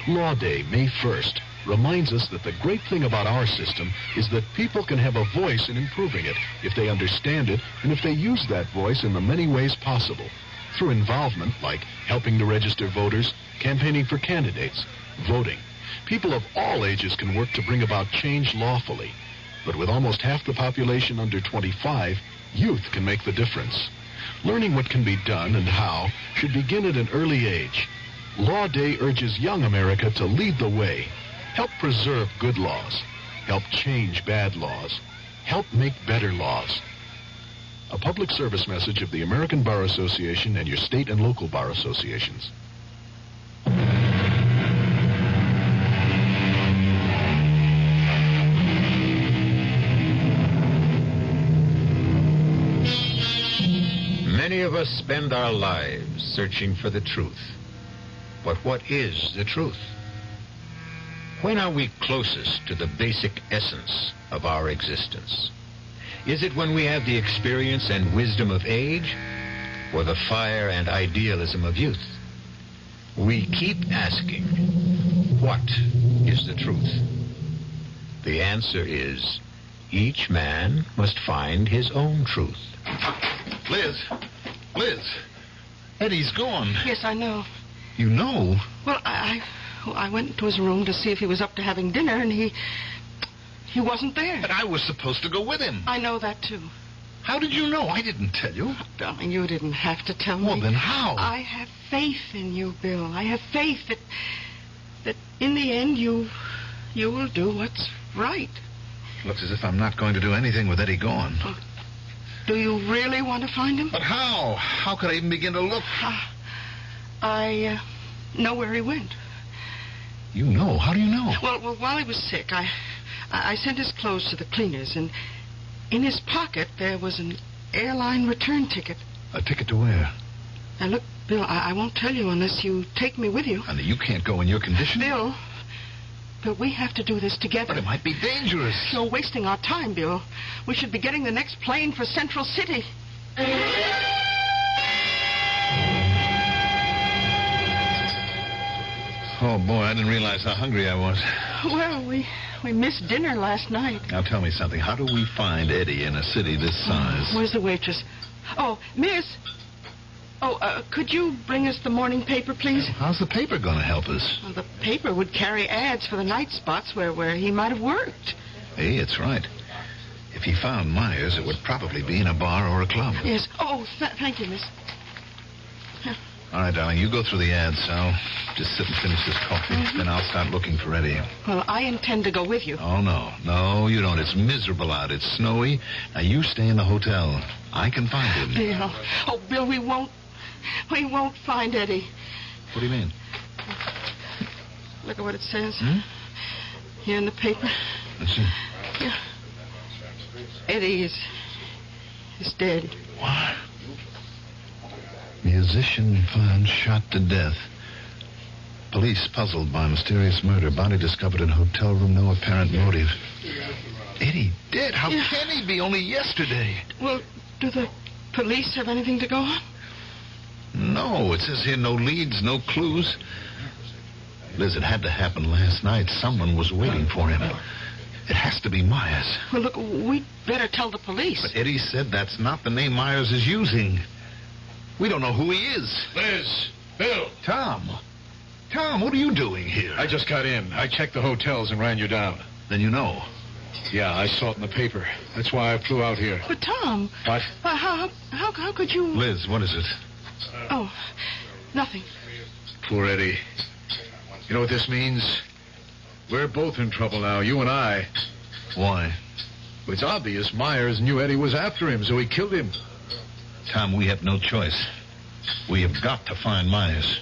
Law Day, May 1st, reminds us that the great thing about our system is that people can have a voice in improving it if they understand it and if they use that voice in the many ways possible. Through involvement like helping to register voters, campaigning for candidates, voting. People of all ages can work to bring about change lawfully. But with almost half the population under 25, youth can make the difference. Learning what can be done and how should begin at an early age. Law Day urges young America to lead the way. Help preserve good laws. Help change bad laws. Help make better laws. A public service message of the American Bar Association and your state and local bar associations. Many of us spend our lives searching for the truth. But what is the truth? When are we closest to the basic essence of our existence? Is it when we have the experience and wisdom of age, or the fire and idealism of youth? We keep asking, what is the truth? The answer is, each man must find his own truth. Liz, Eddie's gone. Yes, I know. You know? Well, I went to his room to see if he was up to having dinner, and he wasn't there. But I was supposed to go with him. I know that, too. How did you know? I didn't tell you. Darling, you didn't have to tell me. Well, then how? I have faith in you, Bill. I have faith that in the end you will do what's right. Looks as if I'm not going to do anything with Eddie gone. Do you really want to find him? But how? How could I even begin to look? I know where he went. You know? How do you know? Well, while he was sick, I sent his clothes to the cleaners, and in his pocket there was an airline return ticket. A ticket to where? Now, look, Bill, I won't tell you unless you take me with you. Honey, you can't go in your condition. Bill, we have to do this together. But it might be dangerous. You're wasting our time, Bill. We should be getting the next plane for Central City. Oh, boy, I didn't realize how hungry I was. Well, we missed dinner last night. Now, tell me something. How do we find Eddie in a city this size? Where's the waitress? Oh, miss. Oh, could you bring us the morning paper, please? How's the paper going to help us? Well, the paper would carry ads for the night spots where he might have worked. Hey, it's right. If he found Myers, it would probably be in a bar or a club. Yes. Oh, thank you, miss. All right, darling, you go through the ads. I'll just sit and finish this coffee. Then I'll start looking for Eddie. Well, I intend to go with you. Oh, no. No, you don't. It's miserable out. It's snowy. Now, you stay in the hotel. I can find him. Bill. Oh, Bill, we won't find Eddie. What do you mean? Look at what it says. Here in the paper. Let's see. Yeah. Eddie is dead. What? Musician found shot to death. Police puzzled by mysterious murder. Body discovered in hotel room. No apparent motive. Eddie dead? How can he be? Only yesterday. Well, do the police have anything to go on? No, it says here no leads, no clues. Liz, it had to happen last night. Someone was waiting for him. It has to be Myers. Well, look, we'd better tell the police. But Eddie said that's not the name Myers is using. We don't know who he is. Liz, Bill. Tom, what are you doing here? I just got in. I checked the hotels and ran you down. Then you know. Yeah, I saw it in the paper. That's why I flew out here. But, Tom... What? How could you... Liz, what is it? Oh, nothing. Poor Eddie. You know what this means? We're both in trouble now, you and I. Why? It's obvious Myers knew Eddie was after him, so he killed him. Tom, we have no choice. We have got to find Myers.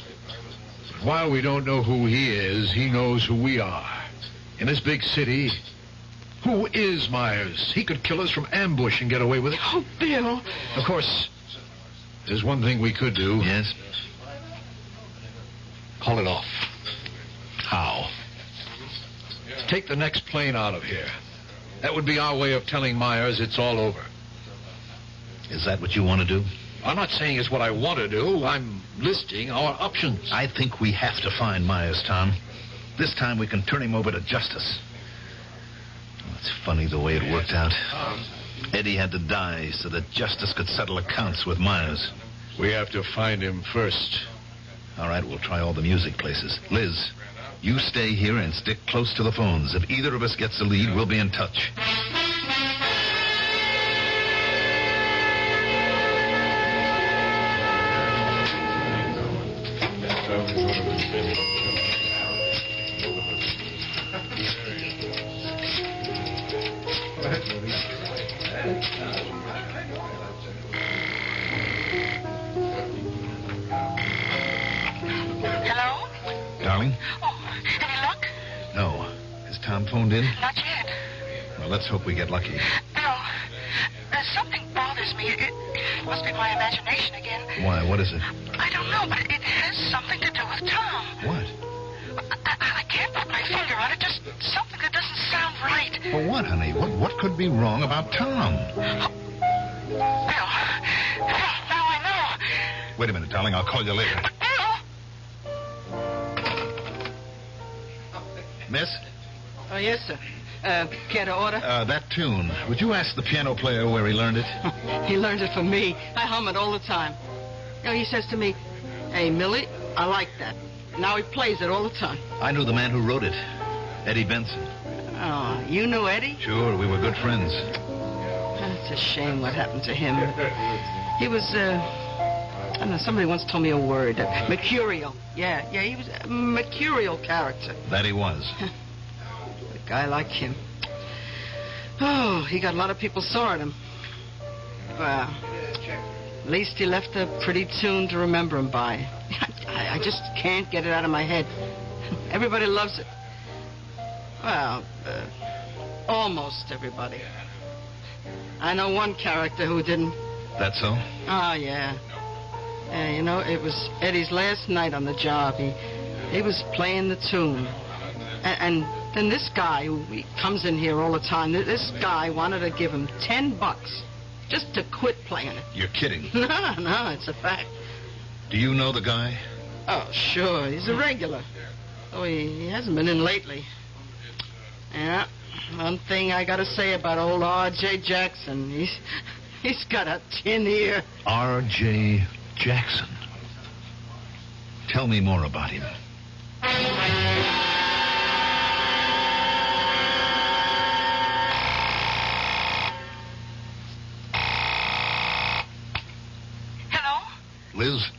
But while we don't know who he is, he knows who we are. In this big city, who is Myers? He could kill us from ambush and get away with it. Oh, Bill. Of course, there's one thing we could do. Yes? Call it off. How? Take the next plane out of here. That would be our way of telling Myers it's all over. Is that what you want to do? I'm not saying it's what I want to do. I'm listing our options. I think we have to find Myers, Tom. This time we can turn him over to justice. It's funny the way it worked out. Eddie had to die so that justice could settle accounts with Myers. We have to find him first. All right, we'll try all the music places. Liz, you stay here and stick close to the phones. If either of us gets the lead, we'll be in touch. Hello? Darling? Oh, any luck? No. Has Tom phoned in? Not yet. Well, let's hope we get lucky. Bill, something bothers me. It must be my imagination again. Why? What is it? I don't know, but it has something to do with Tom. What? I can't put my finger on it. Just something that doesn't sound right. For what, honey? What could be wrong about Tom? Bill, now I know. Wait a minute, darling. I'll call you later. Miss? Oh, yes, sir. Care to order? That tune. Would you ask the piano player where he learned it? He learned it from me. I hum it all the time. You know, he says to me, "Hey, Millie, I like that." Now he plays it all the time. I knew the man who wrote it. Eddie Benson. Oh, you knew Eddie? Sure, we were good friends. It's a shame what happened to him. He was, I don't know, somebody once told me a word. Mercurial. Yeah, he was a mercurial character. That he was. A guy like him. Oh, he got a lot of people sore at him. Well, at least he left a pretty tune to remember him by. I just can't get it out of my head. Everybody loves it. Well, almost everybody. I know one character who didn't. That so? Oh, yeah. Yeah, you know, it was Eddie's last night on the job. He was playing the tune. And then this guy, who he comes in here all the time, this guy wanted to give him $10 just to quit playing it. You're kidding. No, it's a fact. Do you know the guy? Oh, sure. He's a regular. Oh, he hasn't been in lately. Yeah, one thing I gotta say about old R.J. Jackson, he's got a tin ear. R.J. Jackson. Tell me more about him. Hello? Liz,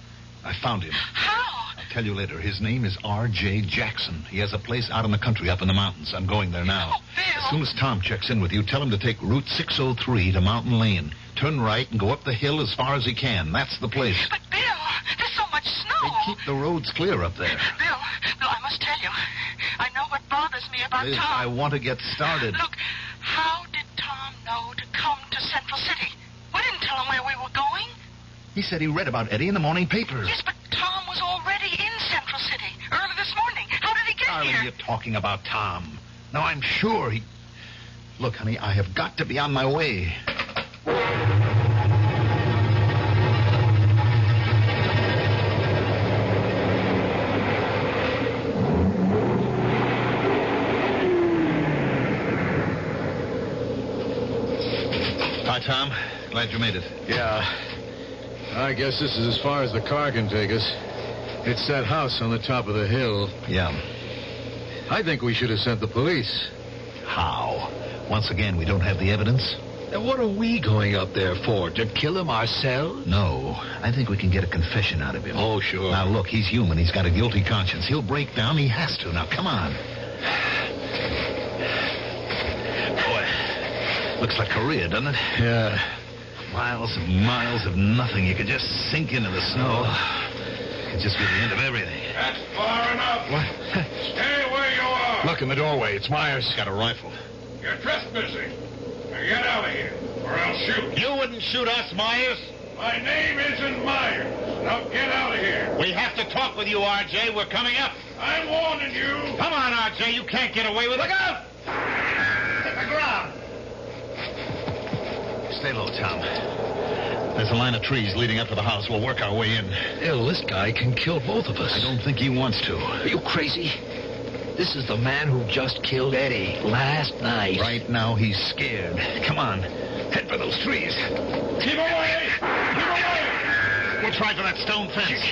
I found him. How? I'll tell you later. His name is R.J. Jackson. He has a place out in the country up in the mountains. I'm going there now. Oh, Bill. As soon as Tom checks in with you, tell him to take Route 603 to Mountain Lane. Turn right and go up the hill as far as he can. That's the place. But, Bill, there's so much snow. They keep the roads clear up there. Bill, I must tell you. I know what bothers me about Liz, Tom. I want to get started. Look, how did Tom know to come to Central City? We didn't tell him where we were going. He said he read about Eddie in the morning paper. Yes, but Tom was already in Central City early this morning. How did he get Darling, here? you're talking about Tom. Now, I'm sure he... Look, honey, I have got to be on my way. Hi, Tom. Glad you made it. Yeah. I guess this is as far as the car can take us. It's that house on the top of the hill. Yeah. I think we should have sent the police. How? Once again, we don't have the evidence. And what are we going up there for? To kill him ourselves? No, I think we can get a confession out of him. Oh, sure. Now, look, he's human. He's got a guilty conscience. He'll break down. He has to. Now, come on. Boy, looks like Korea, doesn't it? Yeah. Miles and miles of nothing. You could just sink into the snow. It could just be the end of everything. That's far enough. What? Stay where you are. Look in the doorway. It's Myers. He's got a rifle. You're trespassing. Now get out of here, or I'll shoot. You wouldn't shoot us, Myers. My name isn't Myers. Now get out of here. We have to talk with you, R.J. We're coming up. I'm warning you. Come on, R.J. You can't get away with it. Look out! Hit the ground. Stay low, Tom. There's a line of trees leading up to the house. We'll work our way in. Hell, this guy can kill both of us. I don't think he wants to. Are you crazy? This is the man who just killed Eddie last night. Right now, he's scared. Come on. Head for those trees. Keep away! Keep away! We'll try for that stone fence.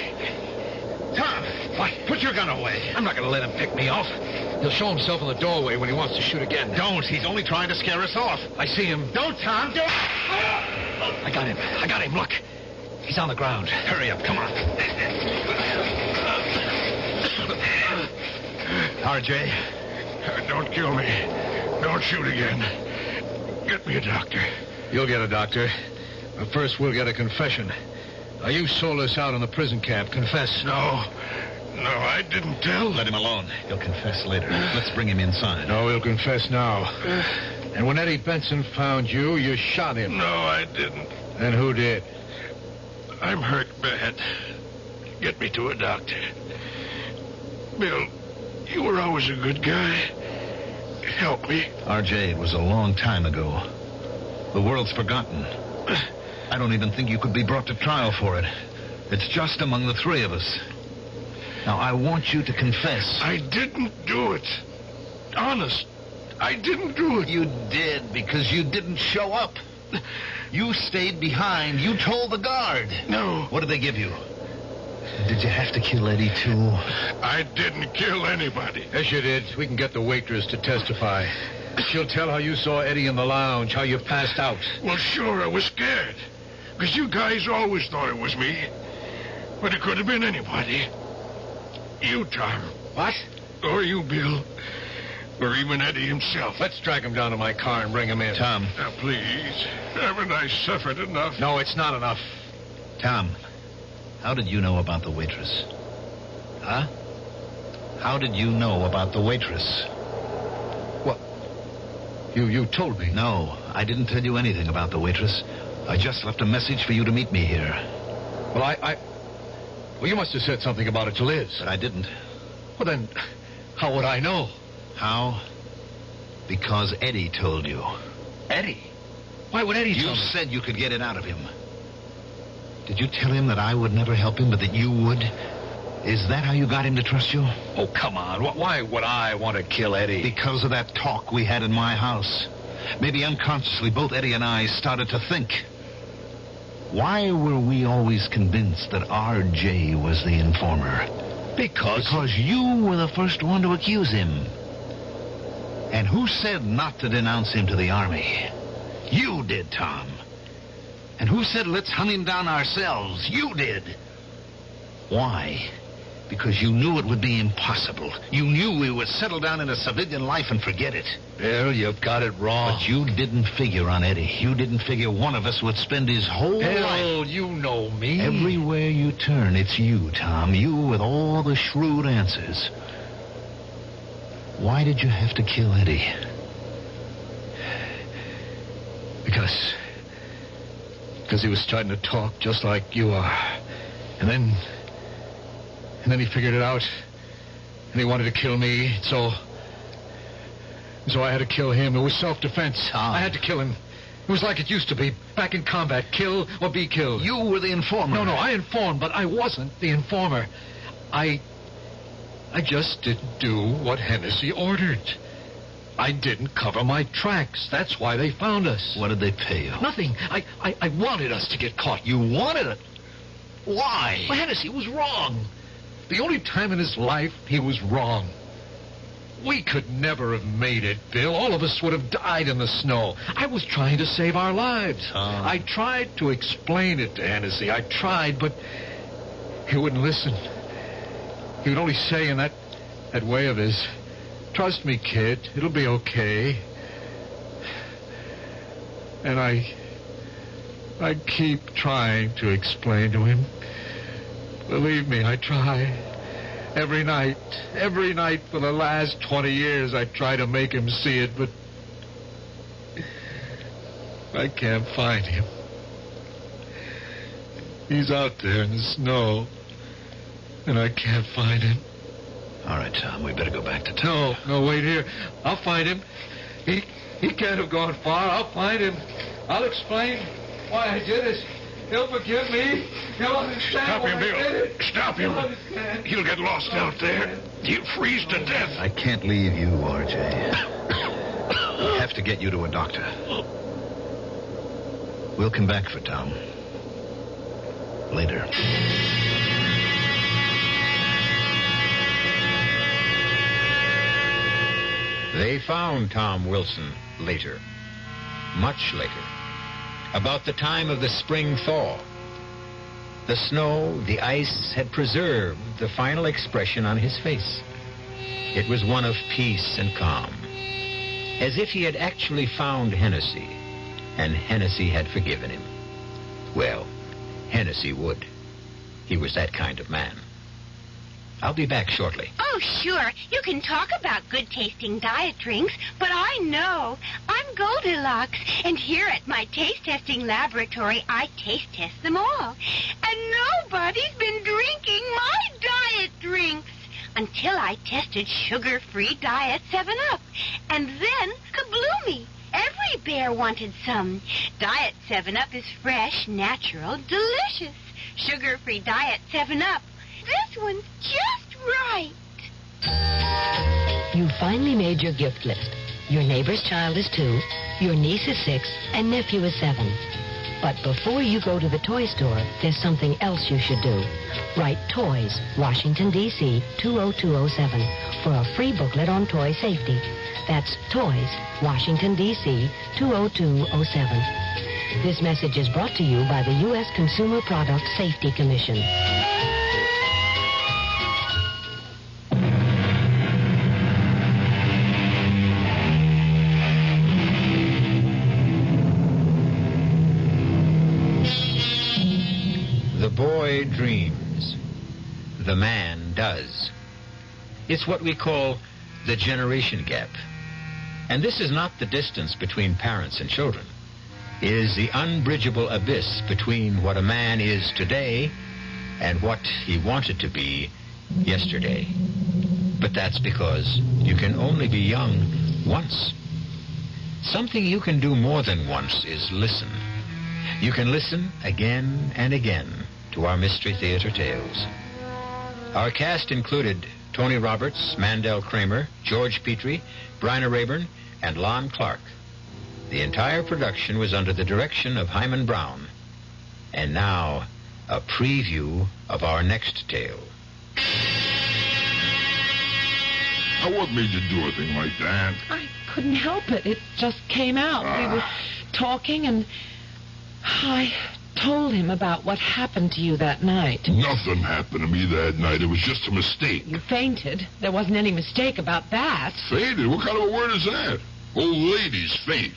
Tom, put your gun away. I'm not going to let him pick me off. He'll show himself in the doorway when he wants to shoot again. Don't. He's only trying to scare us off. I see him. Don't, Tom. Don't. I got him. I got him. Look. He's on the ground. Hurry up. Come on. R.J. Don't kill me. Don't shoot again. Get me a doctor. You'll get a doctor. But first, we'll get a confession. Now, you sold us out in the prison camp. Confess. No, I didn't tell. Let him alone. He'll confess later. Let's bring him inside. No, he'll confess now. And when Eddie Benson found you, you shot him. No, I didn't. Then who did? I'm hurt bad. Get me to a doctor. Bill, you were always a good guy. Help me. R.J., it was a long time ago. The world's forgotten. I don't even think you could be brought to trial for it. It's just among the three of us. Now, I want you to confess. I didn't do it. Honest, I didn't do it. You did, because you didn't show up. You stayed behind. You told the guard. No. What did they give you? Did you have to kill Eddie, too? I didn't kill anybody. Yes, you did. We can get the waitress to testify. She'll tell how you saw Eddie in the lounge, how you passed out. Well, sure, I was scared. Because you guys always thought it was me. But it could have been anybody. You, Tom. What? Or you, Bill. Or even Eddie himself. Let's drag him down to my car and bring him in. Tom. Now, please. Haven't I suffered enough? No, it's not enough. Tom, how did you know about the waitress? Huh? How did you know about the waitress? What? You told me. No, I didn't tell you anything about the waitress. I just left a message for you to meet me here. Well, Well, you must have said something about it to Liz. But I didn't. Well, then, how would I know? How? Because Eddie told you. Eddie? Why would Eddie tell me? You said you could get it out of him. Did you tell him that I would never help him, but that you would? Is that how you got him to trust you? Oh, come on. Why would I want to kill Eddie? Because of that talk we had in my house. Maybe unconsciously, both Eddie and I started to think. Why were we always convinced that R.J. was the informer? Because you were the first one to accuse him. And who said not to denounce him to the army? You did, Tom. And who said let's hunt him down ourselves? You did. Why? Because you knew it would be impossible. You knew we would settle down in a civilian life and forget it. Bill, you've got it wrong. But you didn't figure on Eddie. You didn't figure one of us would spend his whole life. Bill, you know me. Everywhere you turn, it's you, Tom. You with all the shrewd answers. Why did you have to kill Eddie? Because he was starting to talk just like you are. And then he figured it out. And he wanted to kill me. So I had to kill him. It was self-defense. I had to kill him. It was like it used to be. Back in combat. Kill or be killed. You were the informer. No, I informed, but I wasn't the informer. I just didn't do what Hennessy ordered. I didn't cover my tracks. That's why they found us. What did they pay you? Nothing. I wanted us to get caught. You wanted it? Why? Well, Hennessy was wrong. The only time in his life he was wrong. We could never have made it, Bill. All of us would have died in the snow. I was trying to save our lives. I tried to explain it to Hennessy. I tried, but he wouldn't listen. He would only say in that way of his, "Trust me, kid. It'll be okay." And I keep trying to explain to him. Believe me, I try. Every night for the last 20 years, I try to make him see it, but I can't find him. He's out there in the snow, and I can't find him. All right, Tom, we better go back to town. No, wait here. I'll find him. He can't have gone far. I'll find him. I'll explain why I did it. He'll forgive me. He'll understand. Stop him, why I did Bill. it. Stop him. He'll get lost out there. He'll freeze to death. I can't leave you, RJ. I have to get you to a doctor. We'll come back for Tom. Later. They found Tom Wilson later, much later, about the time of the spring thaw. The snow, the ice, had preserved the final expression on his face. It was one of peace and calm, as if he had actually found Hennessy, and Hennessy had forgiven him. Well, Hennessy would. He was that kind of man. I'll be back shortly. Oh, sure. You can talk about good-tasting diet drinks, but I know. I'm Goldilocks, and here at my taste-testing laboratory, I taste-test them all. And nobody's been drinking my diet drinks until I tested sugar-free Diet 7-Up. And then, kabloomy! Every bear wanted some. Diet 7-Up is fresh, natural, delicious. Sugar-free Diet 7-Up. This one's just right. You finally made your gift list. Your neighbor's child is 2, your niece is 6, and nephew is 7. But before you go to the toy store, there's something else you should do. Write Toys, Washington, D.C., 20207 for a free booklet on toy safety. That's Toys, Washington, D.C., 20207. This message is brought to you by the U.S. Consumer Product Safety Commission. The boy dreams. The man does. It's what we call the generation gap. And this is not the distance between parents and children. It is the unbridgeable abyss between what a man is today and what he wanted to be yesterday. But that's because you can only be young once. Something you can do more than once is listen. You can listen again and again to our Mystery Theater tales. Our cast included Tony Roberts, Mandel Kramer, George Petrie, Bryna Rayburn, and Lon Clark. The entire production was under the direction of Hyman Brown. And now, a preview of our next tale. Now, what made you do a thing like that? I couldn't help it. It just came out. We were talking, and I told him about what happened to you that night. Nothing happened to me that night. It was just a mistake. You fainted. There wasn't any mistake about that. Fainted? What kind of a word is that? Old ladies faint.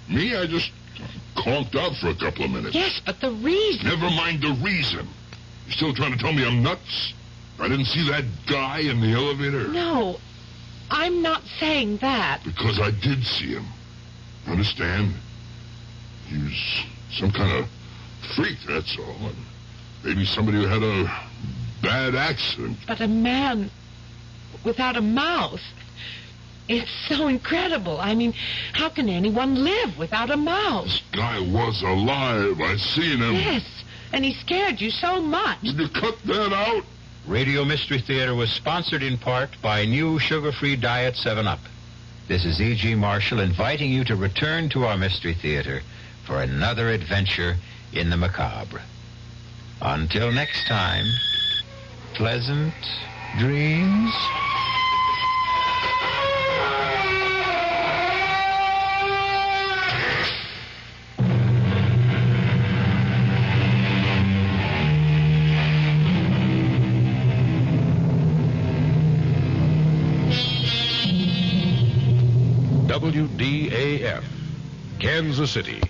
Me, I just conked out for a couple of minutes. Yes, but the reason... Never mind the reason. You still trying to tell me I'm nuts? I didn't see that guy in the elevator? No, I'm not saying that. Because I did see him. Understand? He was some kind of freak, that's all. And maybe somebody who had a bad accident. But a man without a mouth... It's so incredible. I mean, how can anyone live without a mouth? This guy was alive. I seen him. Yes, and he scared you so much. Did you cut that out? Radio Mystery Theater was sponsored in part by new sugar-free Diet 7-Up. This is E.G. Marshall inviting you to return to our Mystery Theater for another adventure in the macabre. Until next time, pleasant dreams. WDAF, Kansas City.